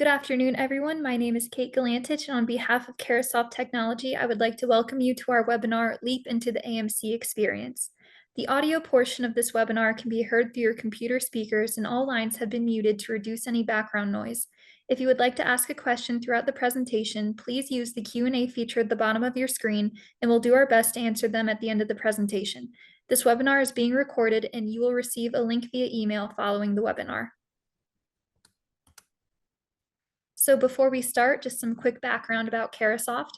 Good afternoon, everyone. My name is Kate Galantich, and on behalf of Caresoft Technology, I would like to welcome you to our webinar, Leap into the AMC Experience. The audio portion of this webinar can be heard through your computer speakers, and all lines have been muted to reduce any background noise. If you would like to ask a question throughout the presentation, please use the Q&A feature at the bottom of your screen, and we'll do our best to answer them at the end of the presentation. This webinar is being recorded, and you will receive a link via email following the webinar. So before we start, just some quick background about Caresoft.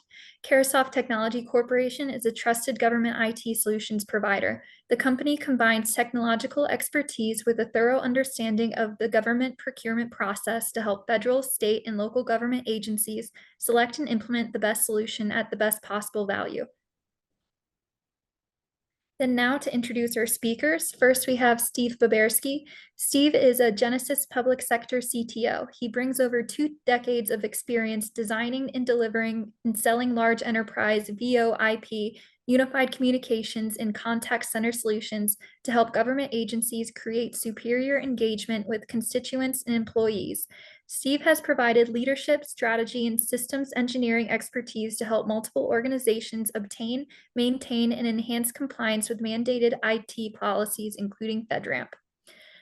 Caresoft Technology Corporation is a trusted government IT solutions provider. The company combines technological expertise with a thorough understanding of the government procurement process to help federal, state, and local government agencies select and implement the best solution at the best possible value. Then now to introduce our speakers. First, we have Steve Boberski. Steve is a Genesys public sector CTO. He brings over 2 decades of experience designing and delivering and selling large enterprise VoIP, unified communications, and contact center solutions to help government agencies create superior engagement with constituents and employees. Steve has provided leadership, strategy, and systems engineering expertise to help multiple organizations obtain, maintain, and enhance compliance with mandated IT policies, including FedRAMP.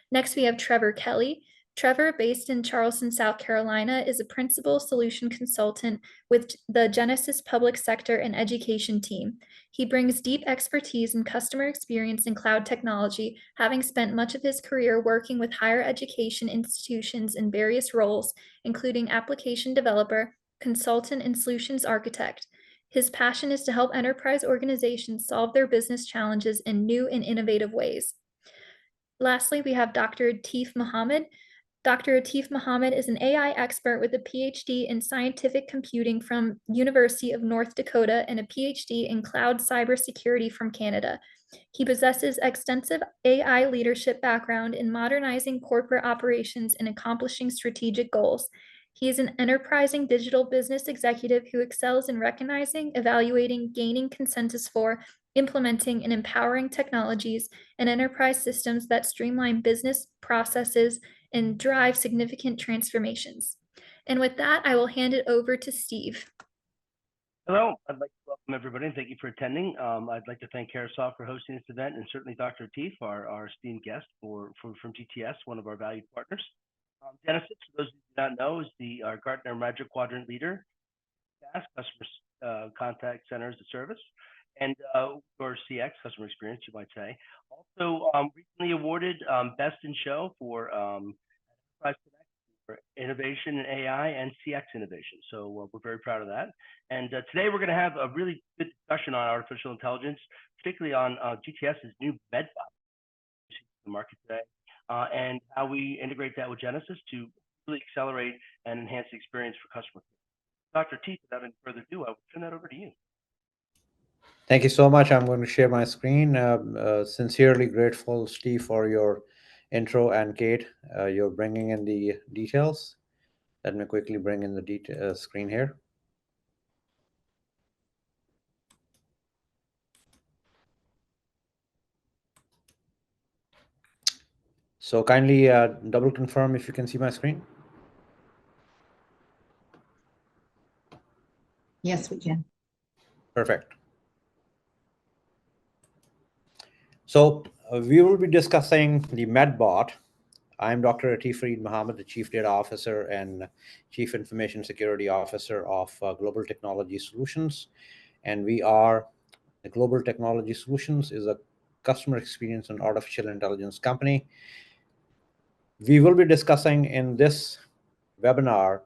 Next, we have Trevor Kelly. Trevor, based in Charleston, South Carolina, is a principal solution consultant with the Genesys Public Sector and Education team. He brings deep expertise in customer experience and cloud technology, having spent much of his career working with higher education institutions in various roles, including application developer, consultant, and solutions architect. His passion is to help enterprise organizations solve their business challenges in new and innovative ways. Lastly, we have Dr. Atif Mohammed. Dr. Atif Mohammed is an AI expert with a PhD in scientific computing from University of North Dakota and a PhD in cloud cybersecurity from Canada. He possesses extensive AI leadership background in modernizing corporate operations and accomplishing strategic goals. He is an enterprising digital business executive who excels in recognizing, evaluating, gaining consensus for, implementing, and empowering technologies and enterprise systems that streamline business processes and drive significant transformations. And with that, I will hand it over to Steve. Hello, I'd like to welcome everybody and thank you for attending. I'd like to thank Caresoft for hosting this event, and certainly Dr. Atif, our esteemed guest from GTS, one of our valued partners. Genesys, for those who do not know, is our Gartner Magic Quadrant leader, customer contact center as a service, and or CX, customer experience, you might say. Also, recently awarded Best in Show for Enterprise Connect for innovation in AI and CX innovation. So we're very proud of that. And today we're going to have a really good discussion on artificial intelligence, particularly on GTS's new MedBot in the market today, and how we integrate that with Genesys to really accelerate and enhance the experience for customers. Dr. T, without any further ado, I will turn that over to you. Thank you so much. I'm going to share my screen. Sincerely grateful, Steve, for your intro, and Kate, you're bringing in the details. Let me quickly bring in the screen here. So kindly double confirm if you can see my screen. Yes, we can. Perfect. So we will be discussing the MedBot. I'm Dr. Atif Mohammed, the Chief Data Officer and Chief Information Security Officer of Global Technology Solutions. And we are, the Global Technology Solutions is a customer experience and artificial intelligence company. We will be discussing in this webinar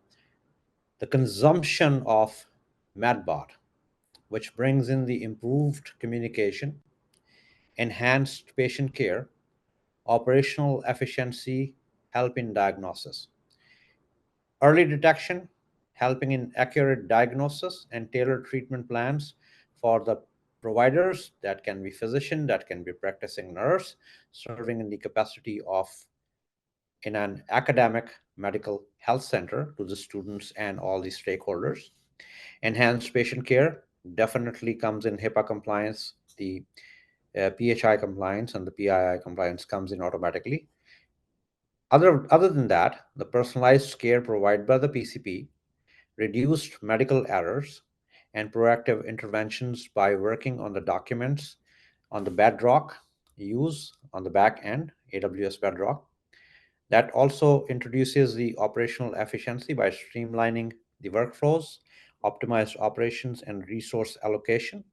the consumption of MedBot, which brings in the improved communication, enhanced patient care, operational efficiency, help in diagnosis, early detection, helping in accurate diagnosis and tailored treatment plans for the providers. That can be physician, that can be practicing nurse, serving in the capacity of in an academic medical health center to the students and all the stakeholders. Enhanced patient care definitely comes in HIPAA compliance, the PHI compliance and the PII compliance comes in automatically. Other than that, the personalized care provided by the PCP, reduced medical errors, and proactive interventions by working on the documents on the bedrock use on the back end, AWS Bedrock. That also introduces the operational efficiency by streamlining the workflows, optimized operations, and resource allocation.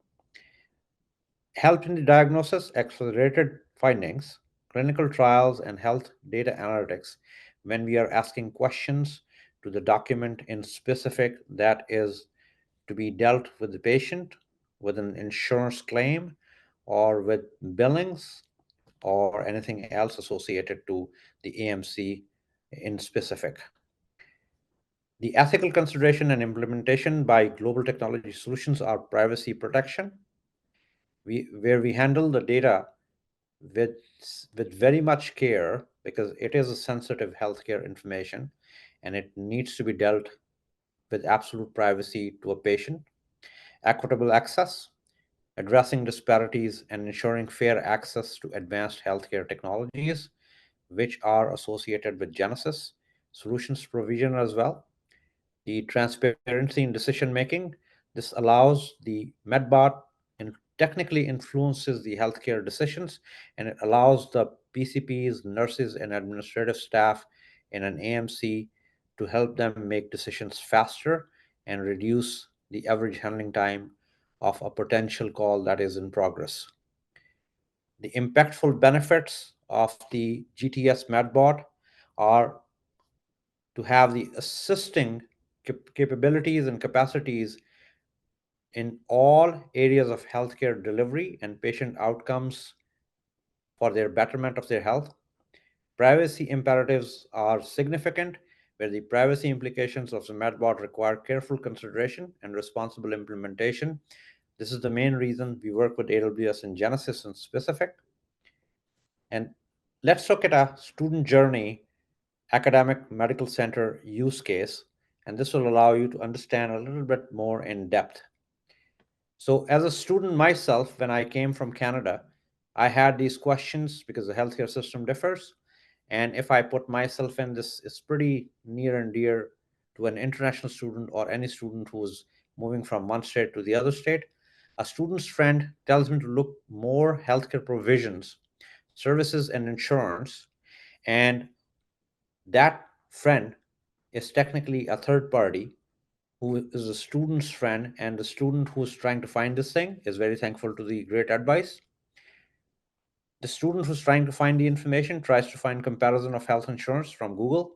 Helped in the diagnosis, accelerated findings, clinical trials, and health data analytics when we are asking questions to the document in specific that is to be dealt with the patient, with an insurance claim, or with billings, or anything else associated to the AMC in specific. The ethical consideration and implementation by global technology solutions are privacy protection, where we handle the data with, with very much care because it is a sensitive healthcare information and it needs to be dealt with absolute privacy to a patient. Equitable access, addressing disparities and ensuring fair access to advanced healthcare technologies, which are associated with Genesys solutions provision as well. The transparency in decision making. This allows the MedBot and technically influences the healthcare decisions, and it allows the PCPs, nurses, and administrative staff in an AMC to help them make decisions faster and reduce the average handling time of a potential call that is in progress. The impactful benefits of the GTS MedBot are to have the assisting capabilities and capacities in all areas of healthcare delivery and patient outcomes for their betterment of their health. Privacy imperatives are significant, where the privacy implications of the MedBot require careful consideration and responsible implementation. This is the main reason we work with AWS and Genesys in specific. And let's look at a student journey academic medical center use case, and this will allow you to understand a little bit more in depth. So, as a student myself, when I came from Canada, I had these questions because the healthcare system differs. And if I put myself in this, is pretty near and dear to an international student or any student who's moving from one state to the other state. A student's friend tells me to look more healthcare provisions, services, and insurance. And that friend is technically a third party who is a student's friend, and the student who's trying to find this thing is very thankful to the great advice. The student who's trying to find the information tries to find comparison of health insurance from Google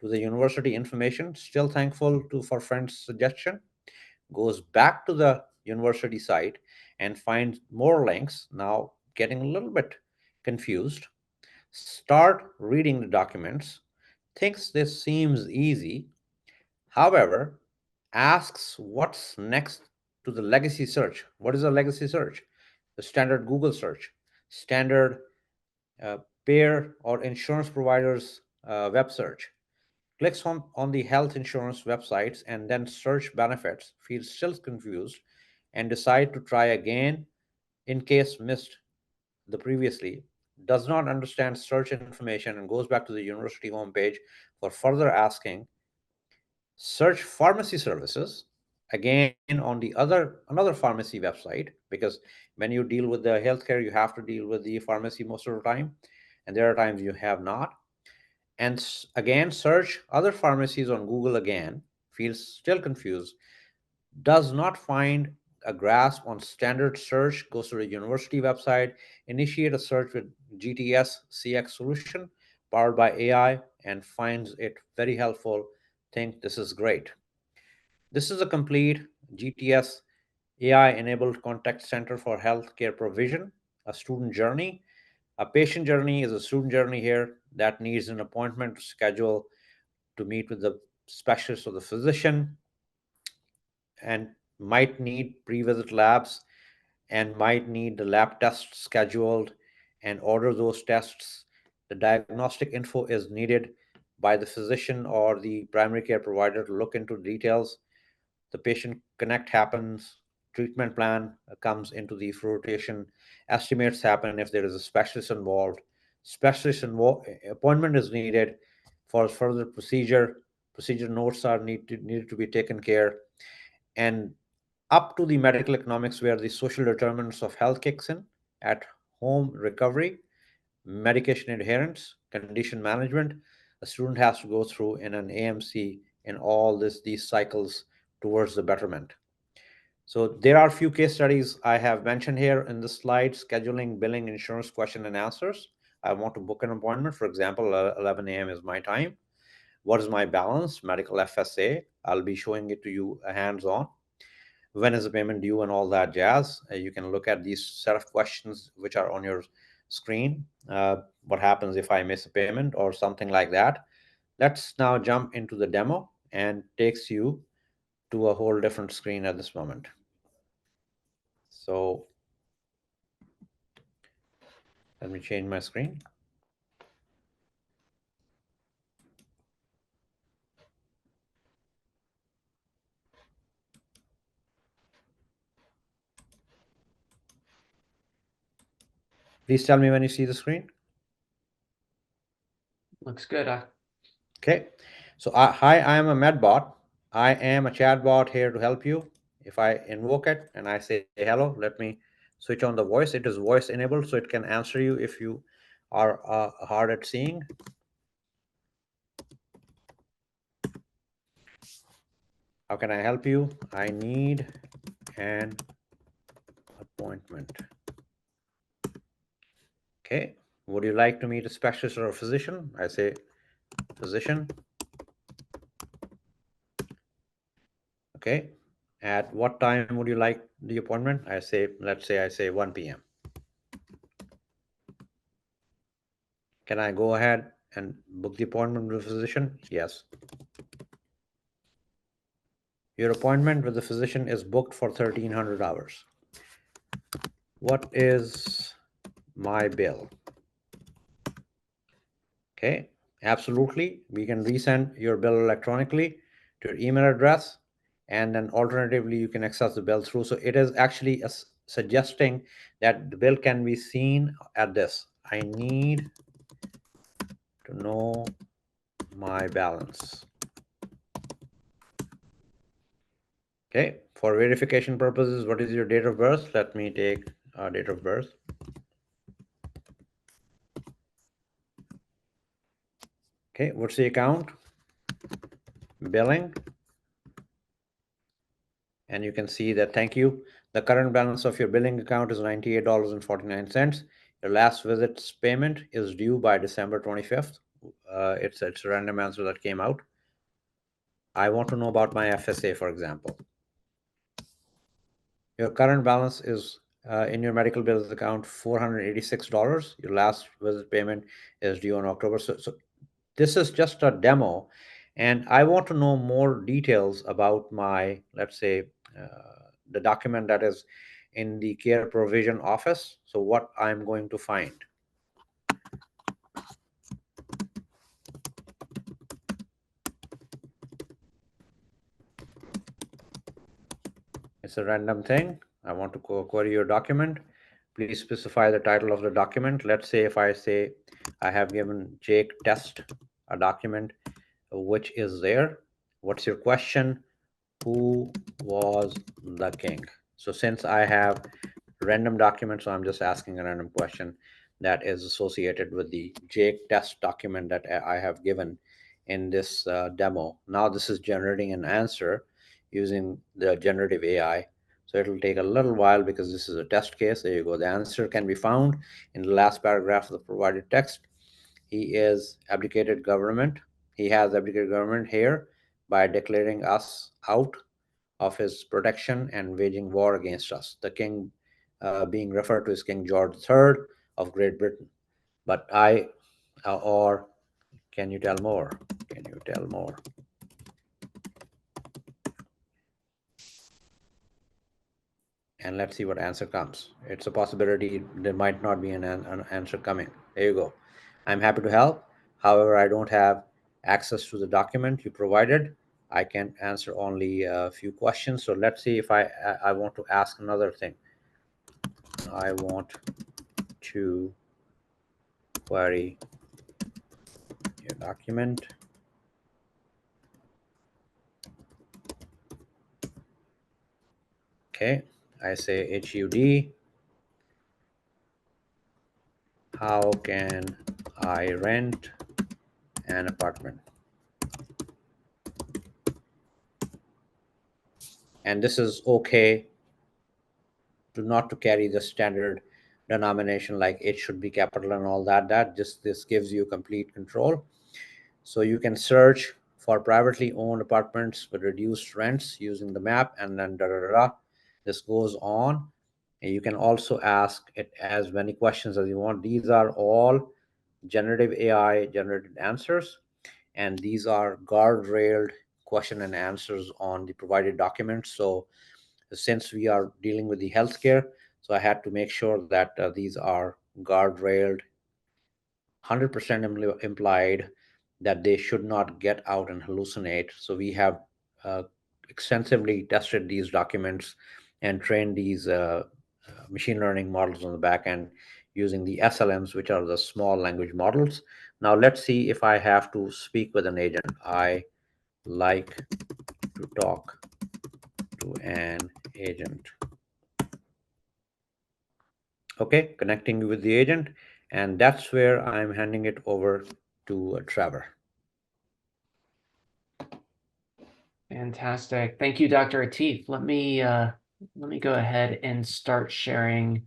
to the university information, still thankful to for friend's suggestion, goes back to the university site and finds more links, now getting a little bit confused, start reading the documents, thinks this seems easy. However, asks what's next to the legacy search. What is a legacy search? The standard Google search, standard uh, payer or insurance providers web search. Clicks on the health insurance websites and then search benefits, feels still confused, and decide to try again in case missed the previously, does not understand search information and goes back to the university homepage for further asking. Search pharmacy services again on the another pharmacy website, because when you deal with the healthcare you have to deal with the pharmacy most of the time, and there are times you have not. And again search other pharmacies on Google again, feels still confused, does not find a grasp on standard search, goes to the university website, initiate a search with GTS CX solution powered by AI, and finds it very helpful, think this is great. This is a complete GTS AI enabled contact center for healthcare provision, a student journey. A patient journey is a student journey here that needs an appointment to schedule to meet with the specialist or the physician, and might need pre-visit labs and might need the lab tests scheduled and order those tests. The diagnostic info is needed by the physician or the primary care provider to look into details. The patient connect happens, treatment plan comes into the fruition, estimates happen if there is a specialist involved. specialist appointment is needed for further procedure. Procedure notes are needed to be taken care, and up to the medical economics where the social determinants of health kicks in, at home recovery, medication adherence, condition management. A student has to go through in an AMC in all these cycles towards the betterment. So there are a few case studies I have mentioned here in the slide: scheduling, billing, insurance question and answers. I want to book an appointment. For example, 11 a.m. is my time. What is my balance? Medical FSA. I'll be showing it to you hands-on. When is the payment due and all that jazz. You can look at these set of questions which are on your screen. What happens if I miss a payment or something like that? Let's now jump into the demo and takes you to a whole different screen at this moment. So let me change my screen. Please tell me when you see the screen. Looks good. Okay. So hi, I am a medbot. I am a chatbot here to help you. If I invoke it and I say hello, let me switch on the voice. It is voice enabled, so it can answer you if you are hard at seeing. How can I help you? I need an appointment. Okay. Would you like to meet a specialist or a physician? I say physician. Okay. At what time would you like the appointment? I say, let's say I say 1 p.m. Can I go ahead and book the appointment with the physician? Yes. Your appointment with the physician is booked for 1,300 hours. What is my bill? Okay, absolutely. We can resend your bill electronically to your email address, and then alternatively, you can access the bill through. So it is actually suggesting that the bill can be seen at this. I need to know my balance. Okay, for verification purposes, what is your date of birth? Let me take date of birth. Okay, what's the account? Billing. And you can see that, thank you. The current balance of your billing account is $98.49. Your last visit's payment is due by December 25th. It's a random answer that came out. I want to know about my FSA, for example. Your current balance is in your medical bills account $486. Your last visit payment is due in October. So this is just a demo, and I want to know more details about my, let's say, the document that is in the care provision office. So what I'm going to find. It's a random thing. I want to query your document. Please specify the title of the document. Let's say if I say I have given Jake test a document, which is there. What's your question? Who was the king? So since I have random documents, so I'm just asking a random question that is associated with the Jake test document that I have given in this demo. Now this is generating an answer using the generative AI. So it'll take a little while because this is a test case. There you go. The answer can be found in the last paragraph of the provided text. He is abdicated government. He has abdicated government here by declaring us out of his protection and waging war against us. The king being referred to as King George III of Great Britain. But or can you tell more? Can you tell more? And let's see what answer comes. It's a possibility there might not be an answer coming. There you go. I'm happy to help. However, I don't have access to the document you provided. I can answer only a few questions. So let's see if I want to ask another thing. I want to query your document. Okay, I say HUD. How can I rent an apartment? And this is okay to not to carry the standard denomination like it should be capital and all that. This gives you complete control. So you can search for privately owned apartments with reduced rents using the map, and then da da da da. This goes on. And you can also ask it as many questions as you want. These are all generative AI generated answers, and these are guardrailed question and answers on the provided documents. So since we are dealing with the healthcare, so I had to make sure that these are guardrailed, 100% implied that they should not get out and hallucinate. So we have uh, extensively tested these documents and trained these machine learning models on the back end using the SLMs, which are the small language models. Now let's see if I have to speak with an agent. I like to talk to an agent. Okay, connecting with the agent, and that's where I'm handing it over to Trevor. Fantastic. Thank you, Dr. Atif. Let me go ahead and start sharing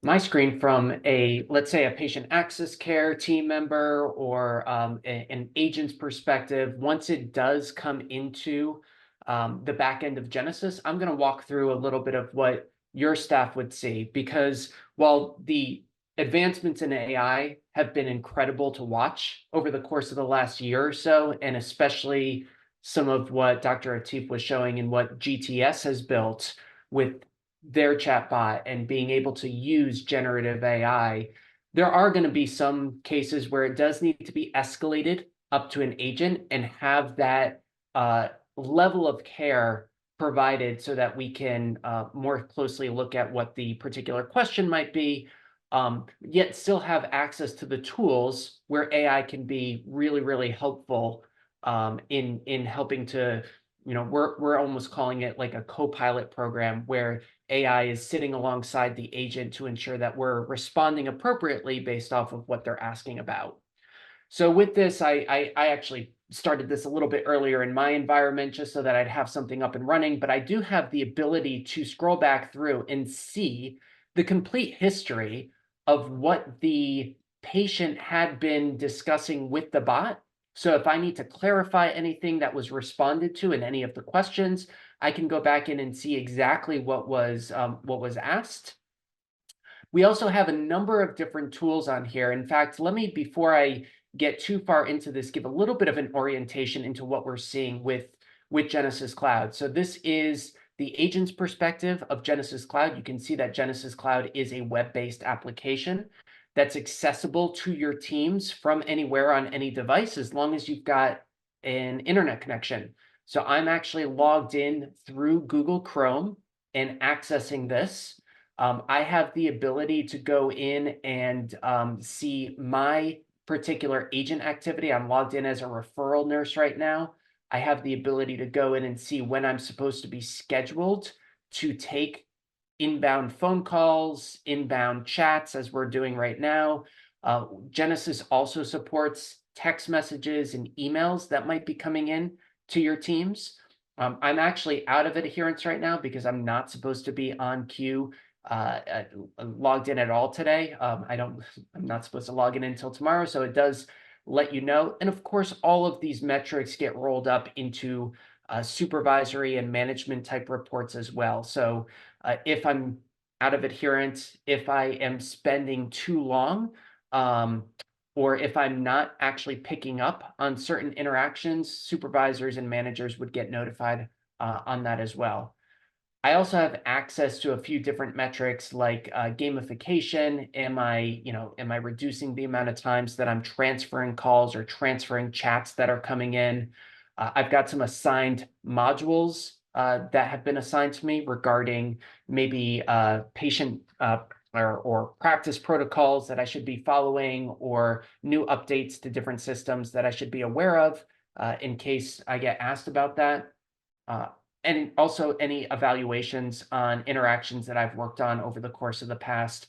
my screen from let's say a patient access care team member or an agent's perspective. Once it does come into the back end of Genesys, I'm going to walk through a little bit of what your staff would see, because while the advancements in AI have been incredible to watch over the course of the last year or so, and especially some of what Dr. Atif was showing and what GTS has built with their chatbot and being able to use generative AI, there are going to be some cases where it does need to be escalated up to an agent and have that level of care provided so that we can more closely look at what the particular question might be, yet still have access to the tools where AI can be really, really helpful in helping to, we're almost calling it like a co-pilot program where AI is sitting alongside the agent to ensure that we're responding appropriately based off of what they're asking about. So with this, I actually started this a little bit earlier in my environment just so that I'd have something up and running, but I do have the ability to scroll back through and see the complete history of what the patient had been discussing with the bot. So if I need to clarify anything that was responded to in any of the questions, I can go back in and see exactly what was asked. We also have a number of different tools on here. In fact, let me, before I get too far into this, give a little bit of an orientation into what we're seeing with Genesys Cloud. So this is the agent's perspective of Genesys Cloud. You can see that Genesys Cloud is a web-based application that's accessible to your teams from anywhere on any device, as long as you've got an internet connection. So I'm actually logged in through Google Chrome and accessing this. I have the ability to go in and see my particular agent activity. I'm logged in as a referral nurse right now. I have the ability to go in and see when I'm supposed to be scheduled to take inbound phone calls, inbound chats, as we're doing right now. Genesys also supports text messages and emails that might be coming in to your teams. I'm actually out of adherence right now because I'm not supposed to be on queue logged in at all today. I'm not supposed to log in until tomorrow, so it does let you know. And of course, all of these metrics get rolled up into supervisory and management type reports as well. So if I'm out of adherence, if I am spending too long, or if I'm not actually picking up on certain interactions, supervisors and managers would get notified on that as well. I also have access to a few different metrics like gamification. Am I reducing the amount of times that I'm transferring calls or transferring chats that are coming in? I've got some assigned modules that have been assigned to me regarding maybe patient or practice protocols that I should be following, or new updates to different systems that I should be aware of in case I get asked about that. And also any evaluations on interactions that I've worked on over the course of the past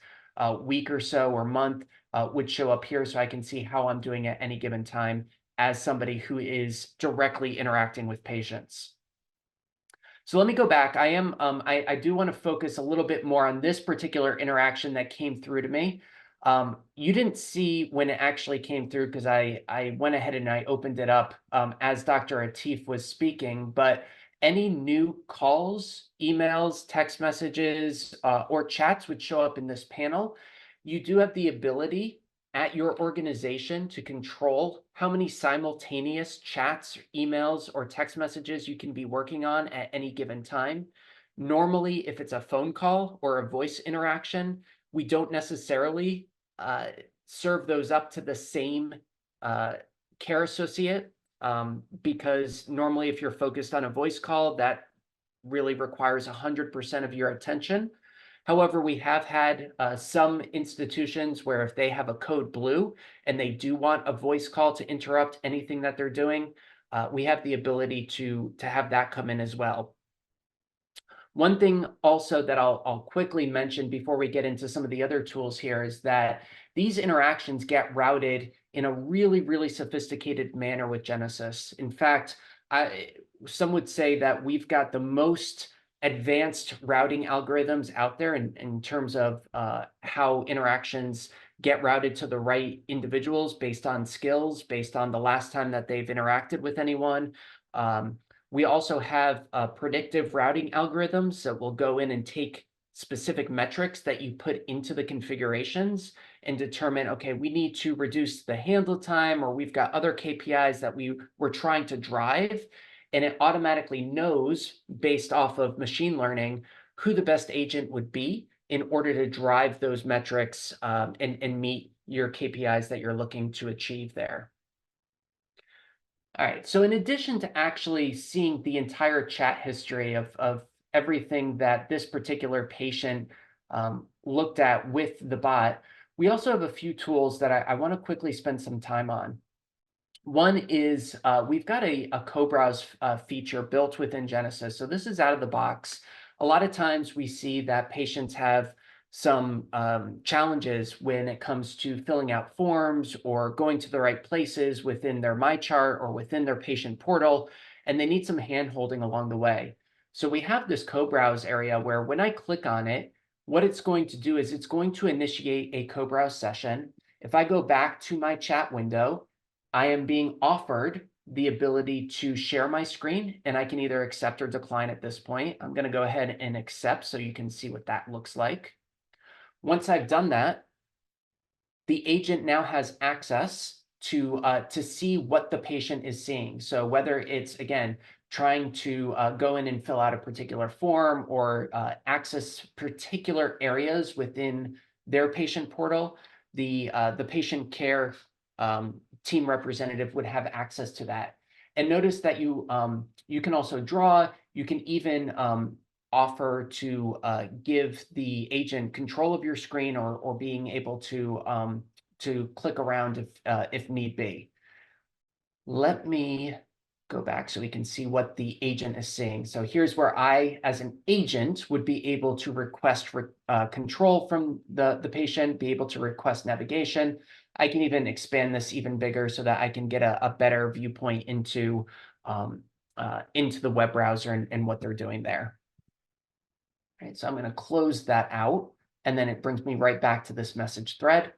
week or so or month would show up here, so I can see how I'm doing at any given time as somebody who is directly interacting with patients. So let me go back. I do want to focus a little bit more on this particular interaction that came through to me. You didn't see when it actually came through because I went ahead and I opened it up as Dr. Atif was speaking, but any new calls, emails, text messages, or chats would show up in this panel. You do have the ability at your organization to control how many simultaneous chats, emails, or text messages you can be working on at any given time. Normally, if it's a phone call or a voice interaction, we don't necessarily serve those up to the same care associate because normally if you're focused on a voice call, that really requires 100% of your attention. However, we have had some institutions where if they have a code blue and they do want a voice call to interrupt anything that they're doing, we have the ability to have that come in as well. One thing also that I'll quickly mention before we get into some of the other tools here is that these interactions get routed in a really, really sophisticated manner with Genesys. In fact, some would say that we've got the most advanced routing algorithms out there in terms of how interactions get routed to the right individuals based on skills, based on the last time that they've interacted with anyone. We also have predictive routing algorithms that will go in and take specific metrics that you put into the configurations and determine, okay, we need to reduce the handle time, or we've got other KPIs that we're trying to drive. And it automatically knows, based off of machine learning, who the best agent would be in order to drive those metrics and meet your KPIs that you're looking to achieve there. All right, so in addition to actually seeing the entire chat history of everything that this particular patient looked at with the bot, we also have a few tools that I want to quickly spend some time on. One is we've got a co-browse feature built within Genesys. So this is out of the box. A lot of times we see that patients have some challenges when it comes to filling out forms or going to the right places within their MyChart or within their patient portal, and they need some hand-holding along the way. So we have this co-browse area where when I click on it, what it's going to do is it's going to initiate a co-browse session. If I go back to my chat window, I am being offered the ability to share my screen, and I can either accept or decline at this point. I'm going to go ahead and accept so you can see what that looks like. Once I've done that, the agent now has access to see what the patient is seeing. So whether it's, again, trying to go in and fill out a particular form or access particular areas within their patient portal, the patient care team representative would have access to that. And notice that you can also draw. You can even offer to give the agent control of your screen or being able to click around if need be. Let me go back so we can see what the agent is seeing. So here's where I, as an agent, would be able to request control from the patient, be able to request navigation. I can even expand this even bigger so that I can get a better viewpoint into the web browser and what they're doing there. All right, so I'm going to close that out, and then it brings me right back to this message thread.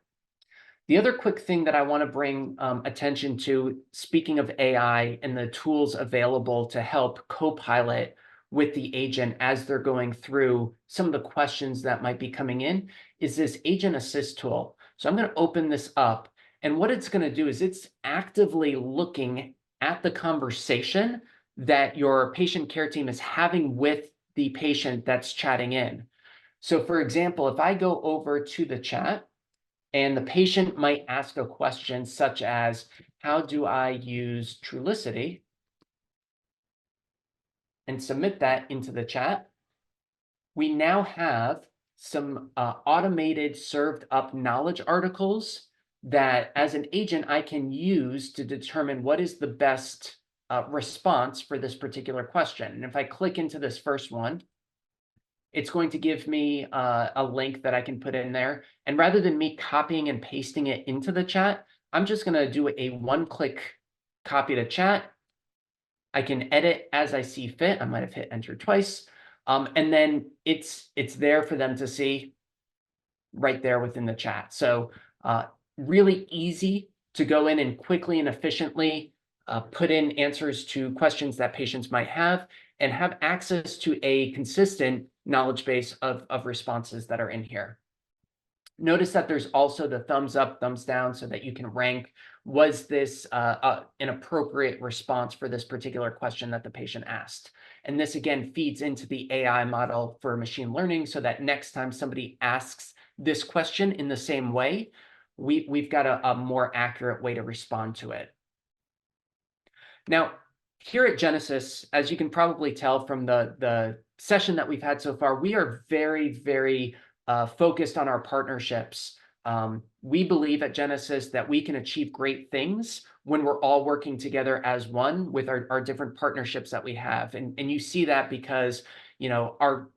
The other quick thing that I want to bring attention to, speaking of AI and the tools available to help co-pilot with the agent as they're going through some of the questions that might be coming in, is this Agent Assist tool. So I'm going to open this up, and what it's going to do is it's actively looking at the conversation that your patient care team is having with the patient that's chatting in. So for example, if I go over to the chat, and the patient might ask a question such as, how do I use Trulicity? And submit that into the chat. We now have some automated served up knowledge articles that as an agent I can use to determine what is the best response for this particular question. And if I click into this first one, it's going to give me a link that I can put in there. And rather than me copying and pasting it into the chat, I'm just going to do a one-click copy to chat. I can edit as I see fit. I might have hit enter twice. And then it's there for them to see right there within the chat. So really easy to go in and quickly and efficiently put in answers to questions that patients might have and have access to a consistent knowledge base of responses that are in here. Notice that there's also the thumbs up, thumbs down, so that you can rank, was this an appropriate response for this particular question that the patient asked? And this, again, feeds into the AI model for machine learning so that next time somebody asks this question in the same way, we've got a more accurate way to respond to it. Now, here at Genesys, as you can probably tell from the session that we've had so far, we are very, very focused on our partnerships. We believe at Genesys that we can achieve great things when we're all working together as one with our different partnerships that we have. And you see that because, you know, our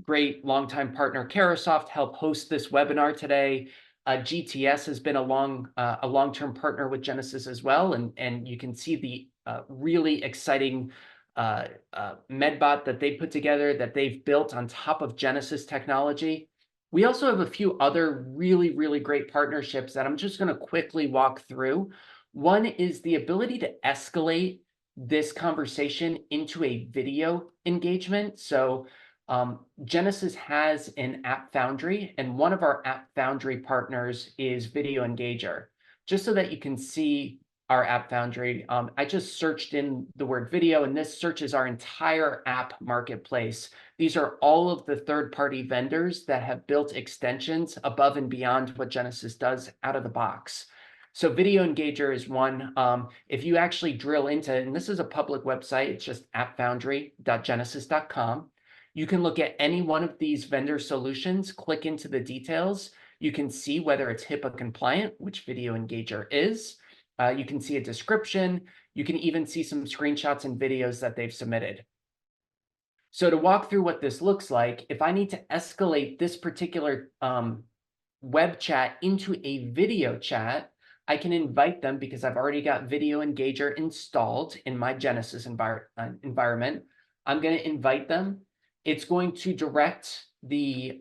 great longtime partner, Carosoft, helped host this webinar today. GTS has been a long-term partner with Genesys as well. And you can see the really exciting medbot that they put together, that they've built on top of Genesys technology. We also have a few other really, really great partnerships that I'm just going to quickly walk through. One is the ability to escalate this conversation into a video engagement. So Genesys has an App Foundry, and one of our App Foundry partners is Video Engager. Just so that you can see our App Foundry, I just searched in the word video, and this searches our entire app marketplace. These are all of the third-party vendors that have built extensions above and beyond what Genesys does out of the box. So Video Engager is one. If you actually drill into, and this is a public website, it's just appfoundry.genesys.com. You can look at any one of these vendor solutions, click into the details. You can see whether it's HIPAA compliant, which Video Engager is. You can see a description. You can even see some screenshots and videos that they've submitted. So to walk through what this looks like, if I need to escalate this particular web chat into a video chat, I can invite them because I've already got Video Engager installed in my Genesys environment. I'm going to invite them. It's going to direct the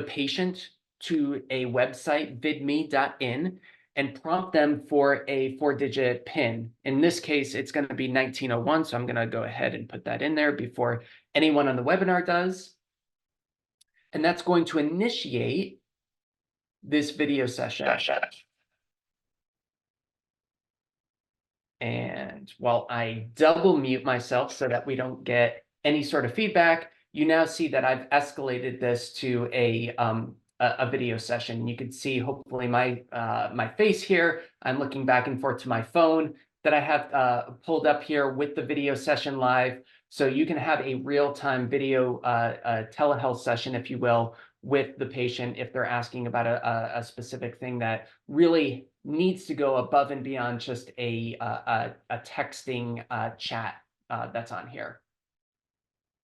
patient to a website, vidme.in, and prompt them for a 4-digit PIN. In this case, it's going to be 1901, so I'm going to go ahead and put that in there before anyone on the webinar does. And that's going to initiate this video session. And while I double mute myself so that we don't get any sort of feedback, you now see that I've escalated this to a video session. You can see hopefully my face here. I'm looking back and forth to my phone that I have pulled up here with the video session live. So you can have a real-time video telehealth session, if you will, with the patient if they're asking about a specific thing that really needs to go above and beyond just a texting chat that's on here.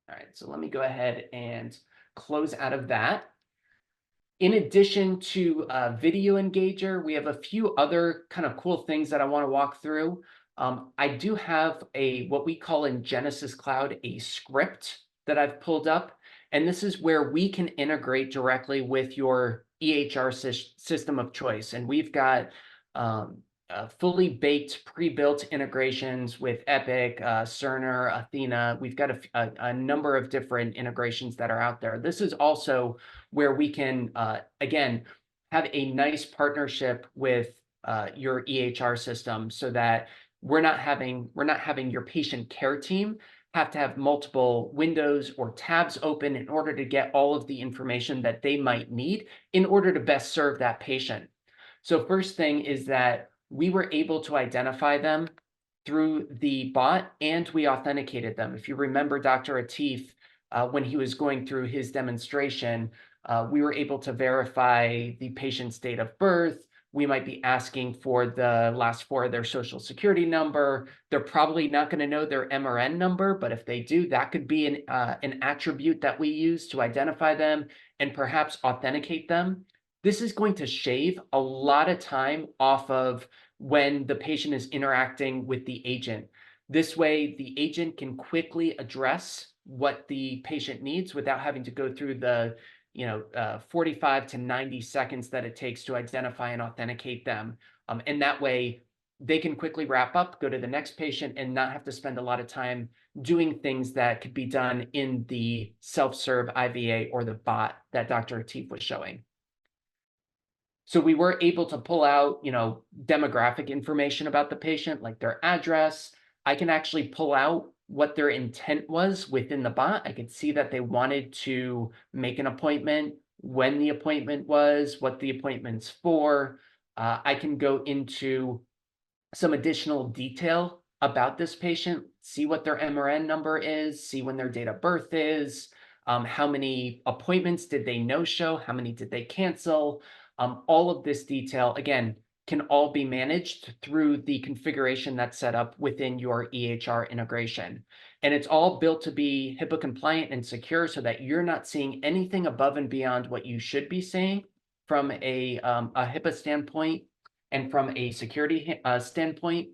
All right, so let me go ahead and close out of that. In addition to Video Engager, we have a few other kind of cool things that I want to walk through. I do have what we call in Genesys Cloud, a script that I've pulled up. And this is where we can integrate directly with your EHR system of choice. And we've got fully baked, pre-built integrations with Epic, Cerner, Athena. We've got a number of different integrations that are out there. This is also where we can, again, have a nice partnership with your EHR system so that we're not having your patient care team have to have multiple windows or tabs open in order to get all of the information that they might need in order to best serve that patient. So first thing is that we were able to identify them through the bot, and we authenticated them. If you remember Dr. Atif, when he was going through his demonstration, we were able to verify the patient's date of birth. We might be asking for the last four of their social security number. They're probably not going to know their MRN number, but if they do, that could be an attribute that we use to identify them and perhaps authenticate them. This is going to shave a lot of time off of when the patient is interacting with the agent. This way, the agent can quickly address what the patient needs without having to go through the 45 to 90 seconds that it takes to identify and authenticate them. And that way, they can quickly wrap up, go to the next patient, and not have to spend a lot of time doing things that could be done in the self-serve IVA or the bot that Dr. Atif was showing. So we were able to pull out, demographic information about the patient, like their address. I can actually pull out what their intent was within the bot. I could see that they wanted to make an appointment, when the appointment was, what the appointment's for. I can go into some additional detail about this patient, see what their MRN number is, see when their date of birth is, how many appointments did they no-show, how many did they cancel. All of this detail, again, can all be managed through the configuration that's set up within your EHR integration. And it's all built to be HIPAA compliant and secure so that you're not seeing anything above and beyond what you should be seeing from a HIPAA standpoint and from a security standpoint.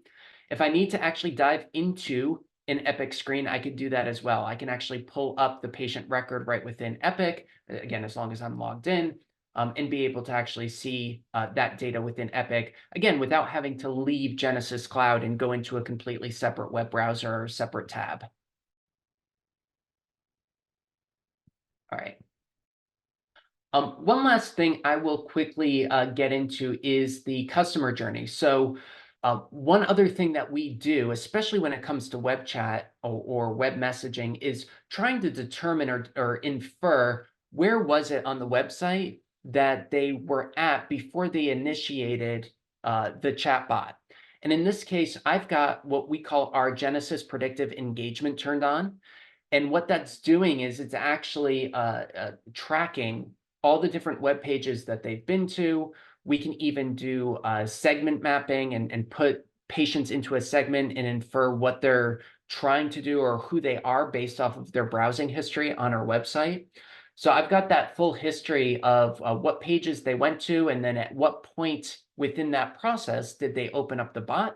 If I need to actually dive into an Epic screen, I could do that as well. I can actually pull up the patient record right within Epic, again, as long as I'm logged in, and be able to actually see that data within Epic, again, without having to leave Genesys Cloud and go into a completely separate web browser or separate tab. All right. One last thing I will quickly get into is the customer journey. So one other thing that we do, especially when it comes to web chat or web messaging, is trying to determine or infer where was it on the website that they were at before they initiated the chatbot. And in this case, I've got what we call our Genesys predictive engagement turned on. And what that's doing is it's actually tracking all the different web pages that they've been to. We can even do segment mapping and put patients into a segment and infer what they're trying to do or who they are based off of their browsing history on our website. So I've got that full history of what pages they went to, and then at what point within that process did they open up the bot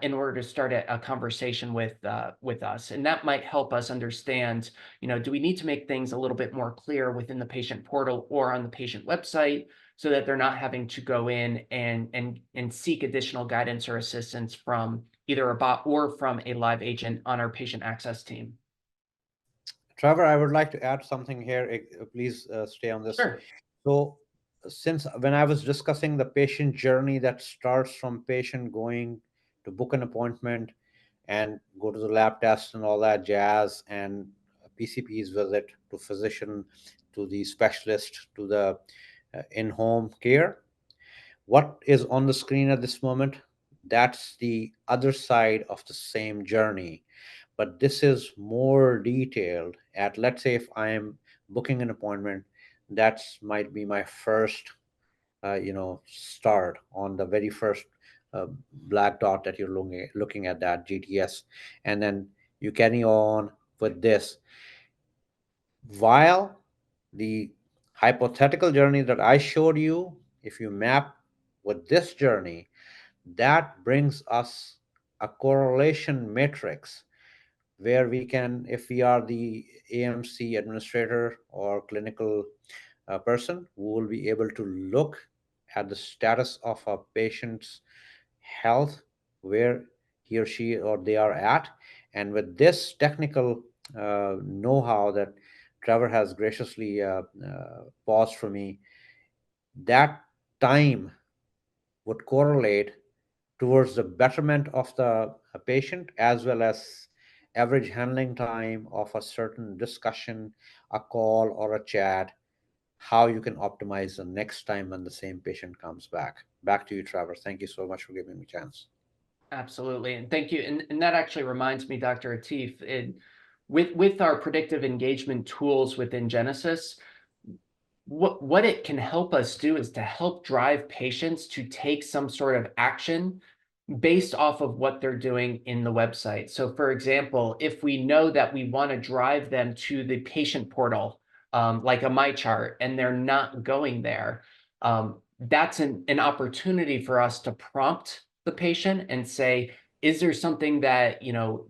in order to start a conversation with us. And that might help us understand, do we need to make things a little bit more clear within the patient portal or on the patient website so that they're not having to go in and seek additional guidance or assistance from either a bot or from a live agent on our patient access team. Trevor, I would like to add something here. Please stay on this. Sure. So since when I was discussing the patient journey that starts from patient going to book an appointment and go to the lab test and all that jazz, and PCP's visit to physician, to the specialist, to the in-home care, what is on the screen at this moment, that's the other side of the same journey. But this is more detailed at, let's say, if I am booking an appointment, that might be my first start on the very first black dot that you're looking at, that GTS, and then you carry on with this. While the hypothetical journey that I showed you, if you map with this journey, that brings us a correlation matrix where we can, if we are the AMC administrator or clinical person, we will be able to look at the status of a patient's health, where he or she or they are at. And with this technical know-how that Trevor has graciously paused for me, that time would correlate towards the betterment of the patient, as well as average handling time of a certain discussion, a call or a chat, how you can optimize the next time when the same patient comes back. Back to you, Trevor. Thank you so much for giving me a chance. Absolutely. And thank you. And that actually reminds me, Dr. Atif, with our predictive engagement tools within Genesys, what it can help us do is to help drive patients to take some sort of action based off of what they're doing in the website. So for example, if we know that we want to drive them to the patient portal, like a MyChart, and they're not going there, that's an opportunity for us to prompt the patient and say, is there something that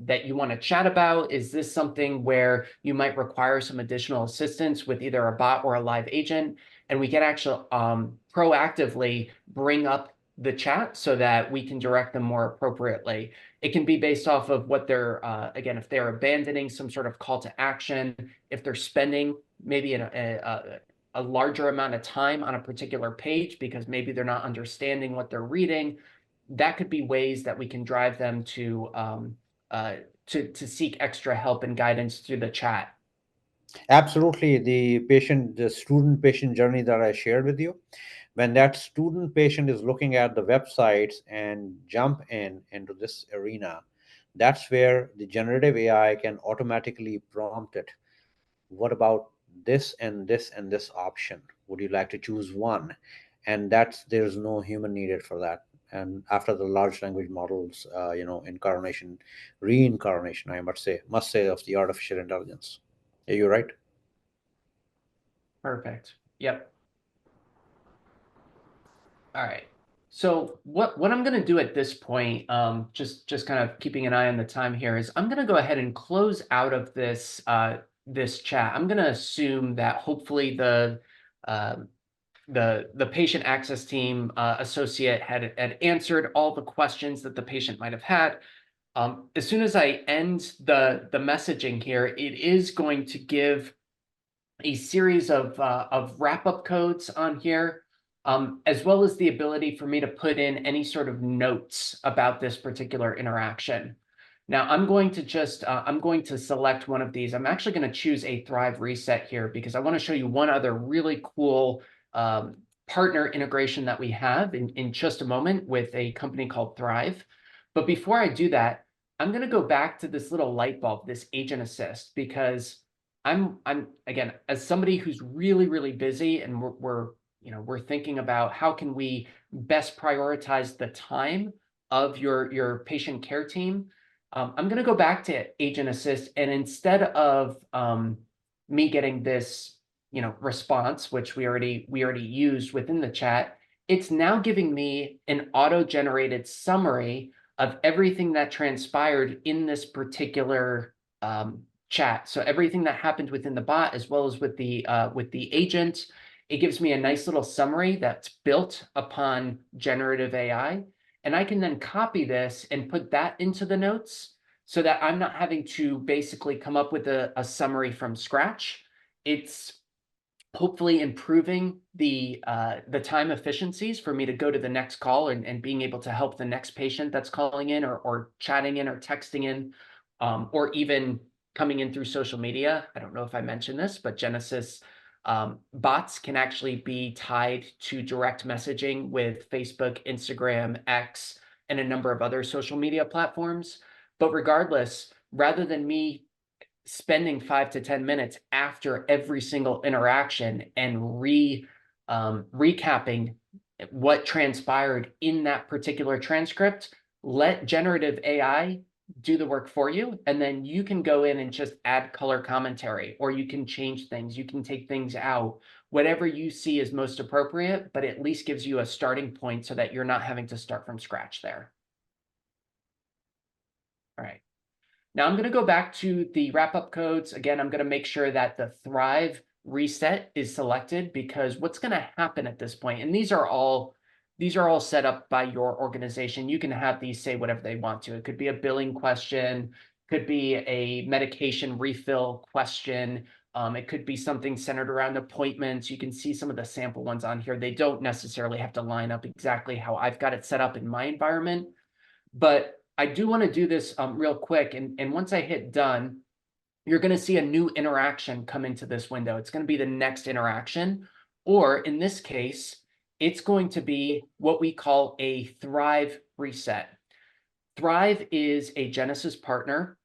that you want to chat about? Is this something where you might require some additional assistance with either a bot or a live agent? And we can actually proactively bring up the chat so that we can direct them more appropriately. It can be based off of what they're, again, if they're abandoning some sort of call to action, if they're spending maybe a larger amount of time on a particular page because maybe they're not understanding what they're reading. That could be ways that we can drive them to seek extra help and guidance through the chat. Absolutely. The student patient journey that I shared with you, when that student patient is looking at the websites and jump into this arena, that's where the generative AI can automatically prompt it. What about this and this and this option? Would you like to choose one? And there's no human needed for that. And after the large language models, reincarnation, I must say, of the artificial intelligence. Yeah, you're right. Perfect. Yep. All right. So what I'm going to do at this point, just kind of keeping an eye on the time here, is I'm going to go ahead and close out of this chat. I'm going to assume that hopefully the patient access team associate had answered all the questions that the patient might have had. As soon as I end the messaging here, it is going to give a series of wrap-up codes on here, as well as the ability for me to put in any sort of notes about this particular interaction. Now I'm going to select one of these. I'm actually going to choose a Thrive reset here because I want to show you one other really cool partner integration that we have in just a moment with a company called Thrive. But before I do that, I'm going to go back to this little light bulb, this agent assist, because I'm again, as somebody who's really busy, and we're thinking about how can we best prioritize the time of your patient care team. I'm going to go back to Agent Assist, and instead of me getting this response, which we already used within the chat, it's now giving me an auto-generated summary of everything that transpired in this particular chat. So everything that happened within the bot, as well as with the agent, it gives me a nice little summary that's built upon generative AI. And I can then copy this and put that into the notes so that I'm not having to basically come up with a summary from scratch. It's hopefully improving the time efficiencies for me to go to the next call and being able to help the next patient that's calling in or chatting in or texting in, or even coming in through social media. I don't know if I mentioned this, but Genesys bots can actually be tied to direct messaging with Facebook, Instagram, X, and a number of other social media platforms. But regardless, rather than me spending 5 to 10 minutes after every single interaction and recapping what transpired in that particular transcript, let generative AI do the work for you, and then you can go in and just add color commentary, or you can change things, you can take things out, whatever you see is most appropriate, but at least gives you a starting point so that you're not having to start from scratch there. All right. Now I'm going to go back to the wrap-up codes. Again, I'm going to make sure that the Thrive reset is selected, because what's going to happen at this point, and these are all set up by your organization. You can have these say whatever they want to. It could be a billing question, could be a medication refill question. It could be something centered around appointments. You can see some of the sample ones on here. They don't necessarily have to line up exactly how I've got it set up in my environment, but I do want to do this real quick. And once I hit done, you're going to see a new interaction come into this window. It's going to be the next interaction, or in this case, it's going to be what we call a Thrive reset. Thrive is a Genesys partner.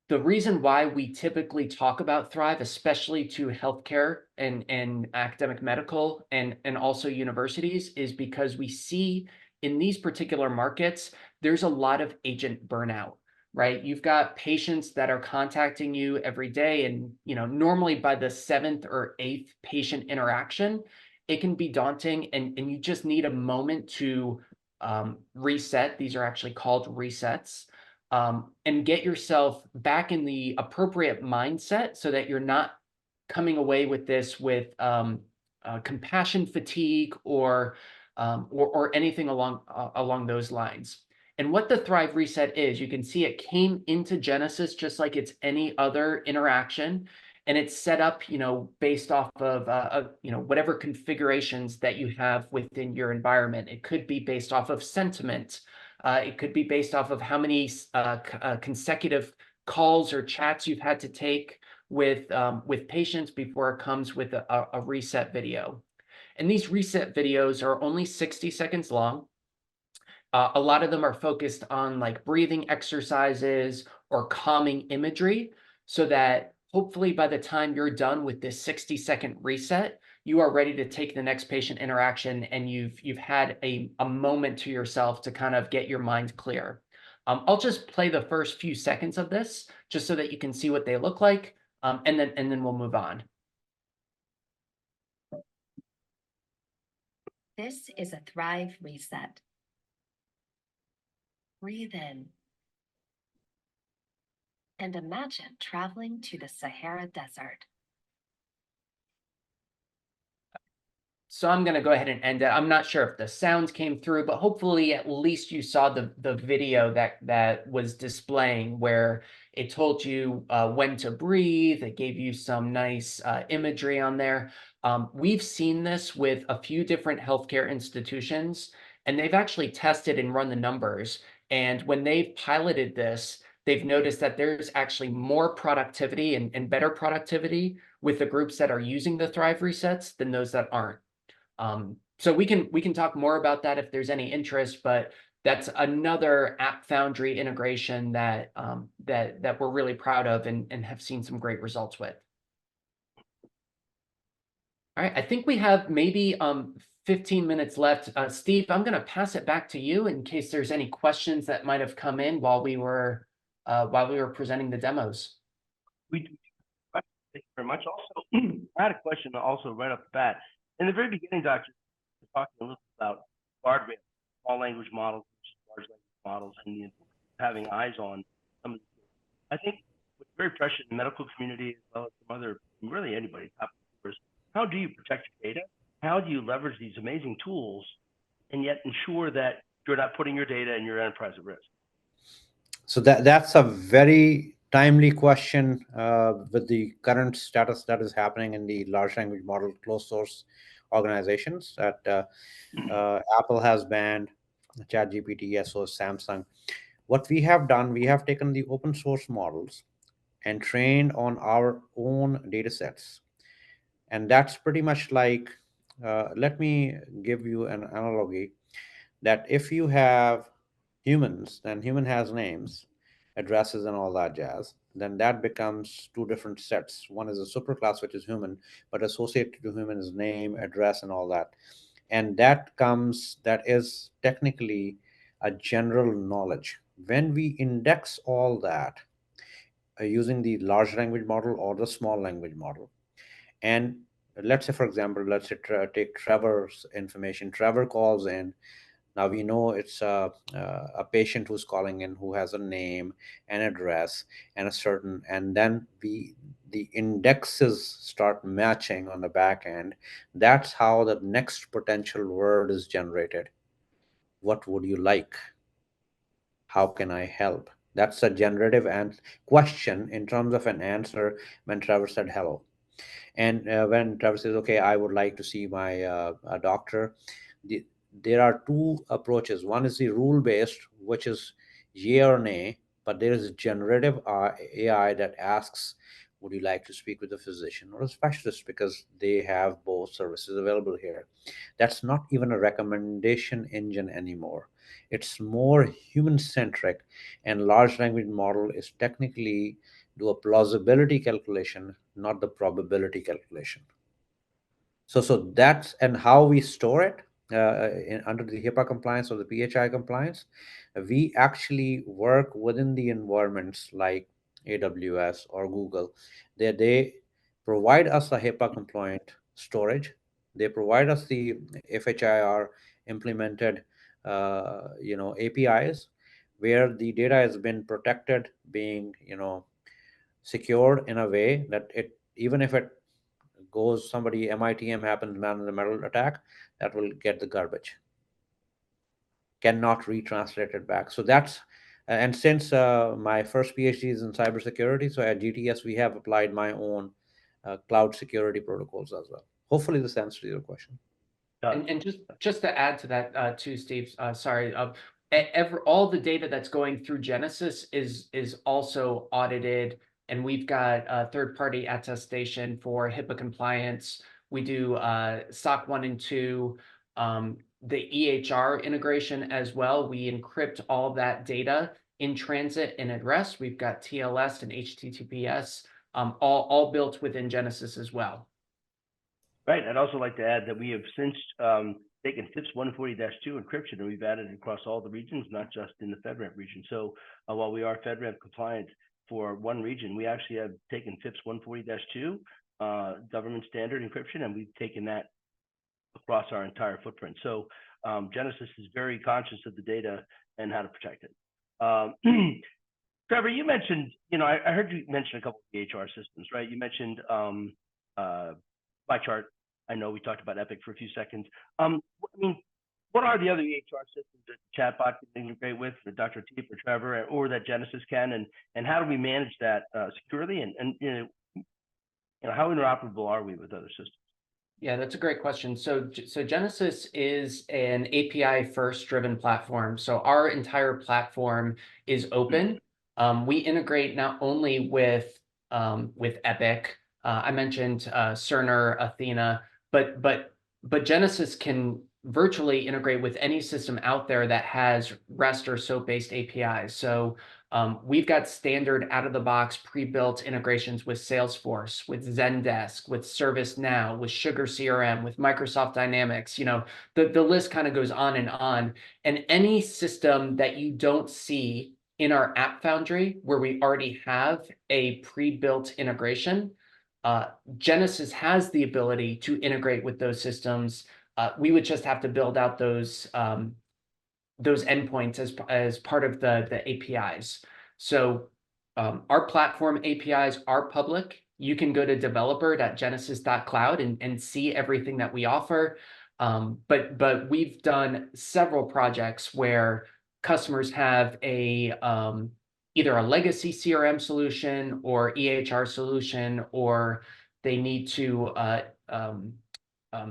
The reason why we typically talk about Thrive, especially to healthcare and academic medical and also universities, is because we see in these particular markets, there's a lot of agent burnout, right? You've got patients that are contacting you every day, and normally by the 7th or 8th patient interaction, it can be daunting, and you just need a moment to reset. These are actually called resets. And get yourself back in the appropriate mindset so that you're not coming away with this with compassion fatigue or anything along those lines. And what the Thrive Reset is, you can see it came into Genesys just like it's any other interaction, and it's set up, based off of whatever configurations that you have within your environment. It could be based off of sentiment. It could be based off of how many consecutive calls or chats you've had to take with patients before it comes with a reset video. And these reset videos are only 60 seconds long. A lot of them are focused on like breathing exercises or calming imagery, so that hopefully by the time you're done with this 60-second reset, you are ready to take the next patient interaction, and you've had a moment to yourself to kind of get your mind clear. I'll just play the first few seconds of this just so that you can see what they look like, and then we'll move on. This is a Thrive Reset. Breathe in and imagine traveling to the Sahara Desert. So I'm going to go ahead and end it. I'm not sure if the sounds came through, but hopefully at least you saw the video that was displaying, where it told you when to breathe. It gave you some nice imagery on there. We've seen this with a few different healthcare institutions, and they've actually tested and run the numbers. And when they've piloted this, they've noticed that there's actually more productivity and better productivity with the groups that are using the Thrive Resets than those that aren't. So we can talk more about that if there's any interest, but that's another App Foundry integration that that we're really proud of and have seen some great results with. All right, I think we have maybe 15 minutes left. Steve, I'm going to pass it back to you in case there's any questions that might have come in while we were presenting the demos. We do. Thank you very much. Also, I had a question also right off the bat. In the very beginning, Doctor, we were talking a little about guardrails, small language models, large language models, and the importance of having eyes on some of the tools. I think what's very precious in the medical community, as well as some other, really anybody, how do you protect your data? How do you leverage these amazing tools and yet ensure that you're not putting your data and your enterprise at risk? So that's a very timely question with the current status that is happening in the large language model closed source organizations that Apple has banned, ChatGPT, as well as Samsung. What we have done, we have taken the open source models and trained on our own data sets. And that's pretty much like, let me give you an analogy, that if you have humans, then human has names, addresses, and all that jazz. Then that becomes two different sets. One is a superclass, which is human, but associated to human is name, address, and all that. And that is technically a general knowledge. When we index all that using the large language model or the small language model, and let's say, for example, let's say take Trevor's information. Trevor calls in. Now we know it's a patient who's calling in who has a name, an address, and and then the indexes start matching on the back end. That's how the next potential word is generated. What would you like? How can I help? That's a generative question in terms of an answer when Trevor said hello. And when Trevor says, okay, I would like to see my doctor, there are two approaches. One is the rule-based, which is yay or nay, but there is generative AI that asks, would you like to speak with a physician or a specialist, because they have both services available here. That's not even a recommendation engine anymore. It's more human-centric, and large language model is technically do a plausibility calculation, not the probability calculation. So that's and how we store it under the HIPAA compliance or the PHI compliance. We actually work within the environments like AWS or Google. They provide us a HIPAA compliant storage. They provide us the FHIR implemented APIs where the data has been protected, being secured in a way that it, even if it goes, somebody MITM happens, man in the middle attack, that will get the garbage, cannot retranslate it back. So that's and since my first PhD is in cybersecurity, so at GTS we have applied my own cloud security protocols as well. Hopefully this answers your question. And just to add to that too, Steve, sorry, all the data that's going through Genesys is also audited, and we've got third-party attestation for HIPAA compliance. We do SOC 1 and 2, the EHR integration as well. We encrypt all of that data in transit and at rest. We've got TLS and HTTPS, all built within Genesys as well. Right. I'd also like to add that we have since taken FIPS 140-2 encryption, and we've added it across all the regions, not just in the FedRAMP region. So while we are FedRAMP compliant for one region, we actually have taken FIPS 140-2 government standard encryption, and we've taken that across our entire footprint. So Genesys is very conscious of the data and how to protect it. Trevor, you mentioned, I heard you mention a couple of EHR systems, right? You mentioned chart. I know we talked about Epic for a few seconds. I mean, what are the other EHR systems that chatbot can integrate with, that Dr. T or Trevor, or that Genesys can, and how do we manage that securely, and how interoperable are we with other systems? Yeah, that's a great question. So Genesys is an API first driven platform. So our entire platform is open. We integrate not only with Epic. I mentioned Cerner, Athena, but Genesys can virtually integrate with any system out there that has REST or SOAP-based APIs. So we've got standard out-of-the-box pre-built integrations with Salesforce, with Zendesk, with ServiceNow, with Sugar CRM, with Microsoft Dynamics. The list kind of goes on. And any system that you don't see in our App Foundry, where we already have a pre-built integration, Genesys has the ability to integrate with those systems. We would just have to build out those endpoints as part of the APIs. So our platform APIs are public. You can go to developer.genesys.cloud and see everything that we offer. But we've done several projects where customers have either a legacy CRM solution or EHR solution, or they need to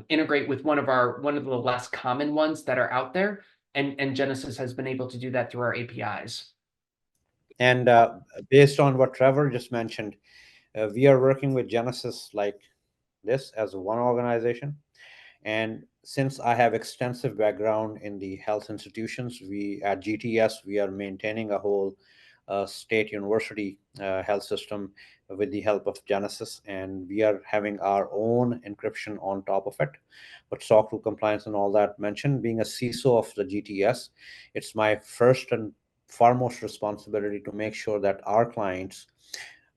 integrate with one of the less common ones that are out there. And Genesys has been able to do that through our APIs. And based on what Trevor just mentioned, we are working with Genesys like this as one organization. And since I have extensive background in the health institutions, we at GTS, we are maintaining a whole state university health system with the help of Genesys, and we are having our own encryption on top of it. But SOC 2 compliance and all that mentioned, being a CISO of the GTS, it's my first and foremost responsibility to make sure that our clients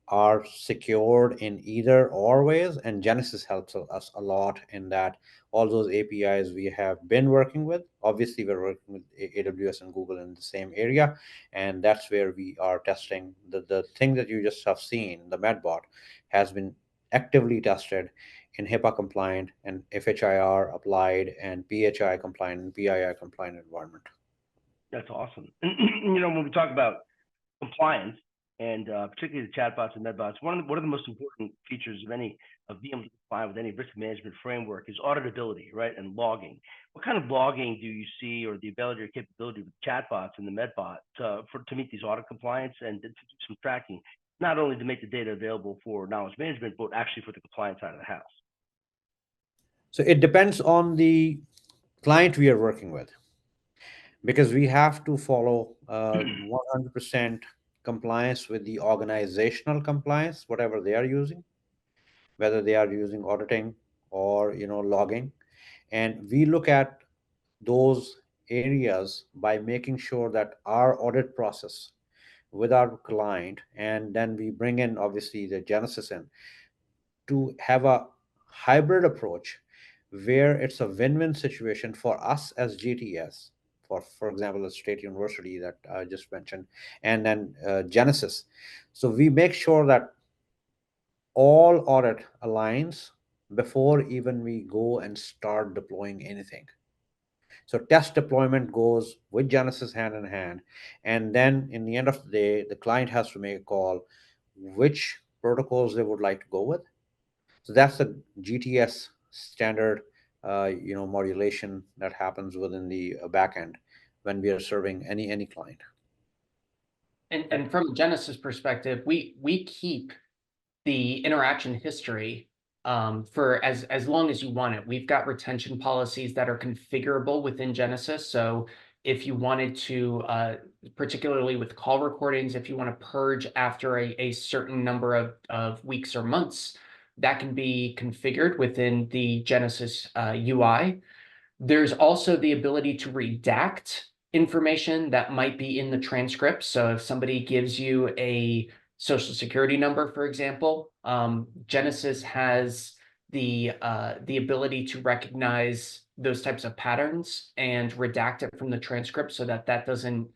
are secured in either or ways, and Genesys helps us a lot in that. All those APIs we have been working with, obviously we're working with AWS and Google in the same area, and that's where we are testing. The thing that you just have seen, the MedBot, has been actively tested in HIPAA compliant and FHIR applied and PHI compliant and PII compliant environment. That's awesome. And when we talk about compliance, and particularly the chatbots and medbots, one of the most important features of being able to comply with any risk management framework is auditability, right? And logging. What kind of logging do you see, or the ability or capability with chatbots and the medbot to meet these audit compliance and to do some tracking, not only to make the data available for knowledge management, but actually for the compliance side of the house? So it depends on the client we are working with. because we have to follow 100% compliance with the organizational compliance, whatever they are using, whether they are using auditing or logging. And we look at those areas by making sure that our audit process with our client, and then we bring in obviously the Genesys in to have a hybrid approach where it's a win-win situation for us as GTS, for example, the state university that I just mentioned, and then Genesys. So we make sure that all audit aligns before even we go and start deploying anything. So test deployment goes with Genesys hand in hand. And then in the end of the day, the client has to make a call which protocols they would like to go with. So that's the GTS standard, modulation that happens within the backend when we are serving any client. And from a Genesys perspective, we keep the interaction history for as long as you want it. We've got retention policies that are configurable within Genesys. So if you wanted to, particularly with call recordings, if you want to purge after a certain number of weeks or months, that can be configured within the Genesys UI. There's also the ability to redact information that might be in the transcript. So if somebody gives you a social security number, for example, Genesys has the ability to recognize those types of patterns and redact it from the transcript so that doesn't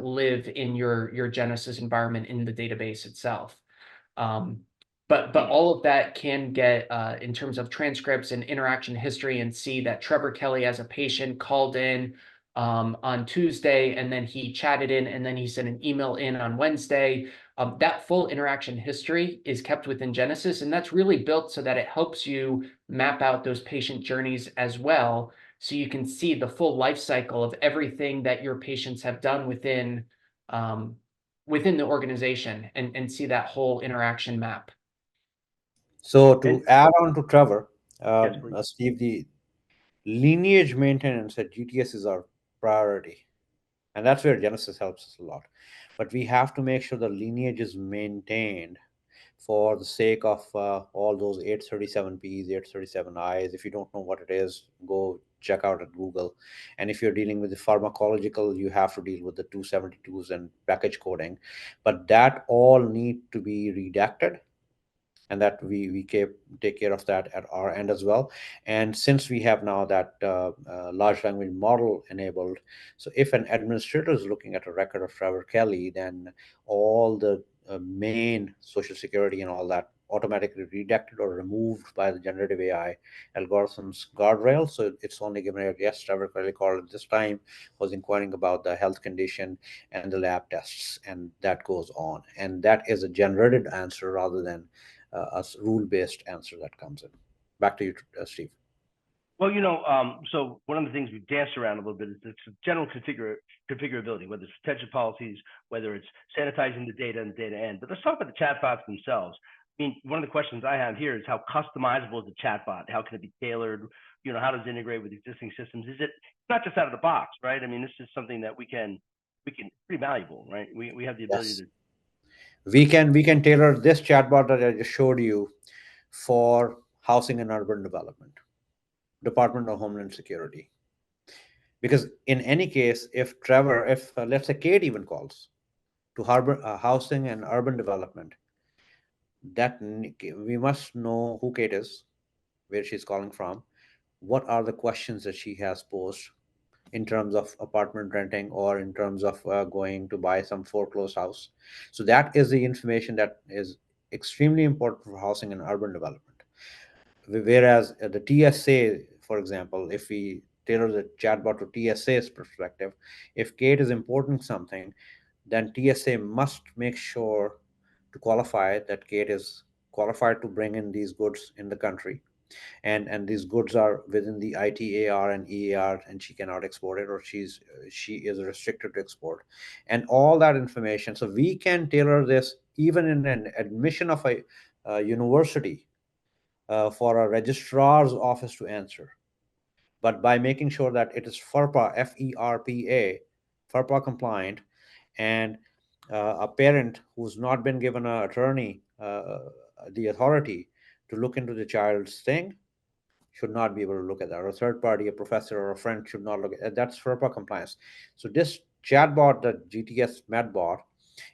live in your Genesys environment in the database itself. But all of that can get in terms of transcripts and interaction history, and see that Trevor Kelly as a patient called in on Tuesday, and then he chatted in, and then he sent an email in on Wednesday. That full interaction history is kept within Genesys, and that's really built so that it helps you map out those patient journeys as well, so you can see the full life cycle of everything that your patients have done within the organization, and see that whole interaction map. So And to add on to Trevor, yes, please. Steve, the lineage maintenance at GTS is our priority. And that's where Genesys helps us a lot. But we have to make sure the lineage is maintained for the sake of all those 837Ps, 837Is. If you don't know what it is, go check out at Google. And if you're dealing with the pharmacological, you have to deal with the 272s and package coding. But that all need to be redacted, and that we take care of that at our end as well. And since we have now that large language model enabled, so if an administrator is looking at a record of Trevor Kelly, then all the main social security and all that automatically redacted or removed by the generative AI algorithms guardrail. So it's only given a yes, Trevor Kelly called at this time, was inquiring about the health condition and the lab tests, and that goes on. And that is a generated answer rather than a rule-based answer that comes in. Back to you, Steve. Well, so one of the things we've danced around a little bit is the general configurability, whether it's retention policies, whether it's sanitizing the data and the data end. But let's talk about the chatbots themselves. I mean, one of the questions I have here is how customizable is the chatbot? How can it be tailored? How does it integrate with existing systems? Is it not just out of the box, right? I mean, this is something that we can pretty valuable, right? We have the ability Yes. to. We can tailor this chatbot that I just showed you for housing and urban development, Department of Homeland Security. Because in any case, if let's say Kate even calls to housing and urban development, that we must know who Kate is, where she's calling from, what are the questions that she has posed in terms of apartment renting or in terms of going to buy some foreclosed house. So that is the information that is extremely important for housing and urban development. Whereas the TSA, for example, if we tailor the chatbot to TSA's perspective, if Kate is importing something, then TSA must make sure to qualify that Kate is qualified to bring in these goods in the country, and these goods are within the ITAR and EAR, and she cannot export it, or she is restricted to export, and all that information. So we can tailor this even in an admission of a university for a registrar's office to answer. but by making sure that it is FERPA, FERPA, FERPA compliant, and a parent who's not been given an attorney the authority to look into the child's thing should not be able to look at that. Or a third party, a professor or a friend should not look at that's FERPA compliance. So this chatbot, the GTS MedBot,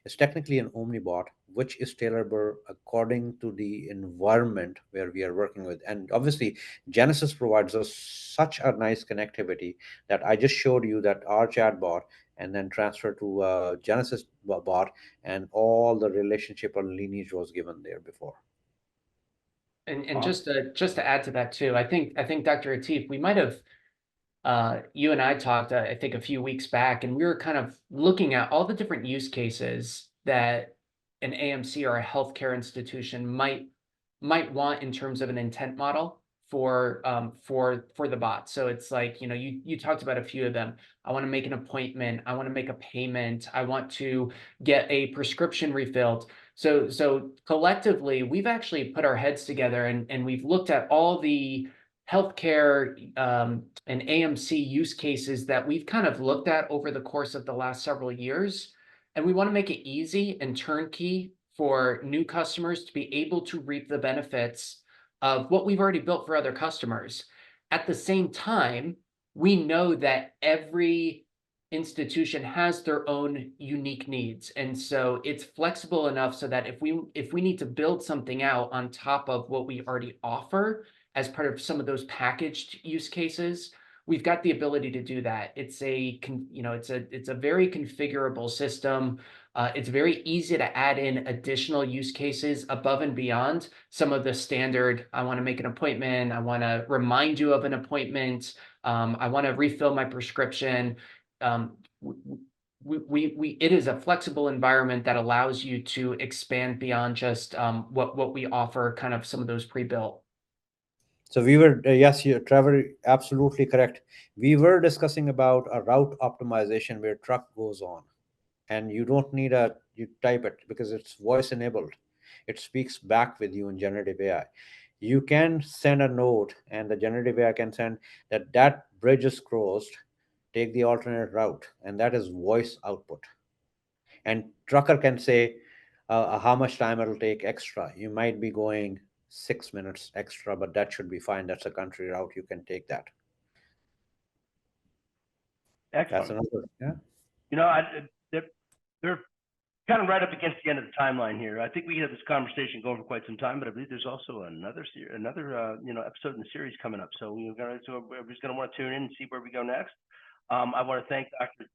is technically an omnibot, which is tailorable according to the environment where we are working with. And obviously, Genesys provides us such a nice connectivity that I just showed you that our chatbot and then transfer to Genesys bot, and all the relationship or lineage was given there before. And just to add to that too, I think Dr. Atif, we might have you and I talked, I think a few weeks back, and we were kind of looking at all the different use cases that an AMC or a healthcare institution might want in terms of an intent model for the bot. So it's like, you know, you talked about a few of them. I want to make an appointment. I want to make a payment. I want to get a prescription refilled. So collectively, we've actually put our heads together and we've looked at all the healthcare and AMC use cases that we've kind of looked at over the course of the last several years. And we want to make it easy and turnkey for new customers to be able to reap the benefits of what we've already built for other customers. At the same time, we know that every institution has their own unique needs. And so it's flexible enough so that if we need to build something out on top of what we already offer as part of some of those packaged use cases, we've got the ability to do that. It's a very configurable system. It's very easy to add in additional use cases above and beyond some of the standard. I want to make an appointment. I want to remind you of an appointment. I want to refill my prescription. It is a flexible environment that allows you to expand beyond just what we offer, kind of some of those pre-built. So we were, yes, Trevor, absolutely correct. We were discussing about a route optimization where truck goes on, and you don't need you type it because it's voice enabled. It speaks back with you in generative AI. You can send a note, and the generative AI can send that bridge is closed, take the alternate route, and that is voice output. And trucker can say how much time it'll take extra. You might be going 6 minutes extra, but that should be fine. That's a country route. You can take that. Excellent. That's another, yeah. You know, they're kind of right up against the end of the timeline here. I think we had this conversation going for quite some time, but I believe there's also another episode in the series coming up. So everybody's going to want to tune in and see where we go next. I want to thank Dr.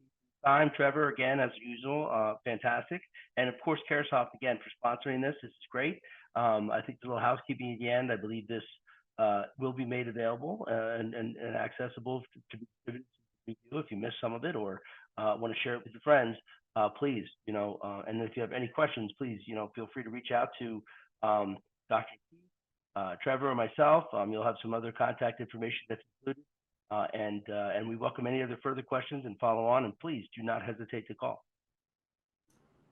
Time, Trevor, again, as usual, fantastic. And of course, Caresoft, again, for sponsoring this. This is great. I think the little housekeeping at the end, I believe this will be made available and accessible to you if you missed some of it or want to share it with your friends. Please, and if you have any questions, please, feel free to reach out to Dr. Trevor or myself. You'll have some other contact information that's included. And we welcome any other further questions and follow on. And please do not hesitate to call.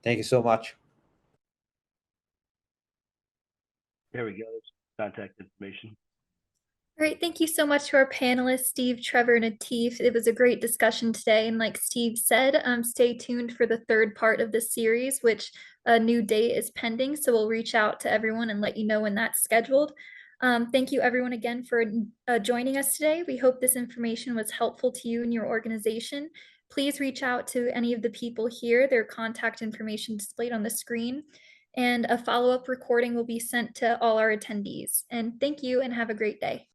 Thank you so much. There we go. There's contact information. All right, thank you so much to our panelists, Steve, Trevor, and Atif. It was a great discussion today. And like Steve said, stay tuned for the third part of this series, which a new date is pending. So we'll reach out to everyone and let you know when that's scheduled. Thank you everyone again for joining us today. We hope this information was helpful to you and your organization. Please reach out to any of the people here. Their contact information displayed on the screen. And a follow-up recording will be sent to all our attendees. And thank you and have a great day.